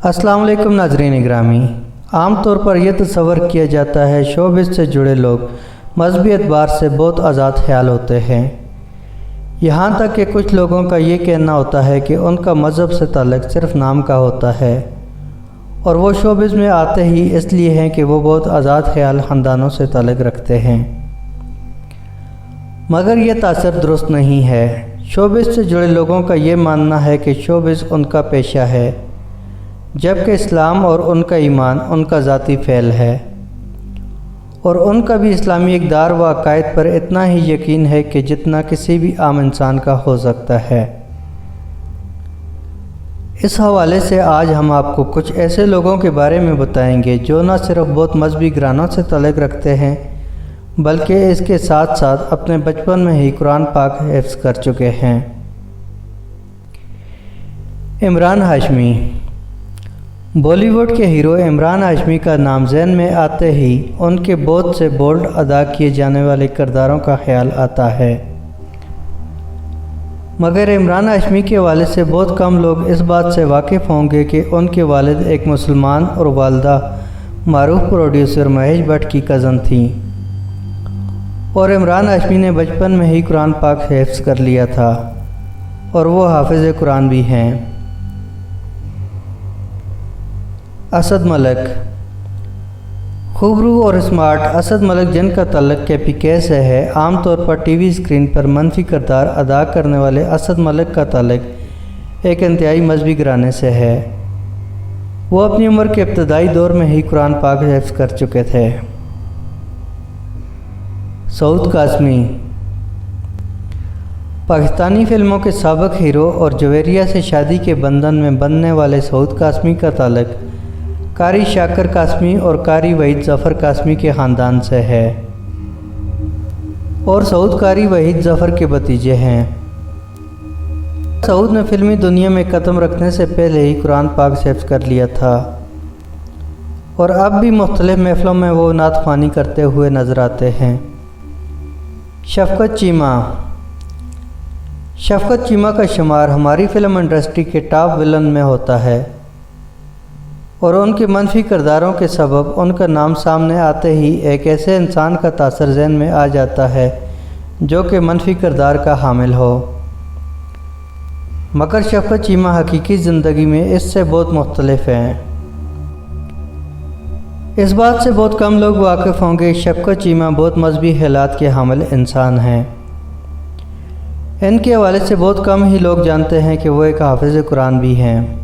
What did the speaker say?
अस्सलाम वालेकुम नाज़रीन ग्रामी। आम तौर पर यह तस्वर किया जाता है शोबिज़ से जुड़े लोग मजहबी एतबार से बहुत आज़ाद ख्याल होते हैं। यहाँ तक कि कुछ लोगों का ये कहना होता है कि उनका मज़हब से ताल्लुक़ सिर्फ़ नाम का होता है और वो शोबिज़ में आते ही इसलिए हैं कि वो बहुत आज़ाद ख्याल ख़ानदानों से ताल्लुक़ रखते हैं, मगर यह तासर दुरुस्त नहीं है। शोबिज़ से जुड़े लोगों का ये मानना है कि शोबिज़ उनका पेशा है, जबकि इस्लाम और उनका ईमान उनका ज़ाती फ़ैल है और उनका भी इस्लामी इक़दार व अक़ायद पर इतना ही यकीन है कि जितना किसी भी आम इंसान का हो सकता है। इस हवाले से आज हम आपको कुछ ऐसे लोगों के बारे में बताएंगे जो न सिर्फ बहुत मजहबी घरानों से ताल्लुक़ रखते हैं बल्कि इसके साथ साथ अपने बचपन में ही कुरान पाक हिफ्ज़ कर चुके हैं। इमरान हाशमी। बॉलीवुड के हीरो इमरान हाशमी का नाम ज़हन में आते ही उनके बहुत से बोल्ड अदा किए जाने वाले किरदारों का ख्याल आता है, मगर इमरान हाशमी के वालिद से बहुत कम लोग इस बात से वाकिफ़ होंगे कि उनके वालिद एक मुसलमान और वालदा मारूफ प्रोड्यूसर महेश भट्ट की कज़न थी और इमरान हाशमी ने बचपन में ही कुरान पाक हिफ्ज़ कर लिया था और वो हाफिज़ कुरान भी हैं। असद मलिक। खूबरू और स्मार्ट असद मलिक, जिनका ताल्लुक़ कैपीके से है, आम तौर पर टीवी स्क्रीन पर मनफी किरदार अदा करने वाले असद मलिक का ताल्लुक़ एक इंतहाई मजहबी घराने से है। वो अपनी उम्र के इब्तदाई दौर में ही कुरान पाक हिफ्ज़ कर चुके थे। सऊद काज़मी। पाकिस्तानी फ़िल्मों के साबिक़ हीरो और जवेरिया से शादी के बंधन में बंधने वाले सऊद काज़मी का ताल्लुक़ कारी शाकर काज़मी और कारी वहीद ज़फ़र काज़मी के ख़ानदान से है और सऊद कारी वहीद ज़फ़र के भतीजे हैं। सऊद ने फ़िल्मी दुनिया में कदम रखने से पहले ही कुरान पाक हिफ्ज़ कर लिया था और अब भी मुख्तलिफ़ महफ़िलों में वो नात ख़्वानी करते हुए नज़र आते हैं। शफ़क़त चीमा। शफ़क़त चीमा का शुमार हमारी फ़िल्म इंडस्ट्री के टॉप विलन में होता है और उनके मनफी किरदारों के सबब उनका नाम सामने आते ही एक ऐसे इंसान का तासर ज़हन में आ जाता है जो कि मनफी किरदार का हामिल हो, मगर शफ़क़त चीमा हकीकी ज़िंदगी में इससे बहुत मुख्तलिफ़ हैं। इस बात से बहुत कम लोग वाकिफ़ होंगे। शफ़क़त चीमा बहुत मजहबी ख़यालात के हामिल इंसान हैं। इनके हवाले से बहुत कम ही लोग जानते हैं कि वो एक हाफिज़ कुरान भी हैं।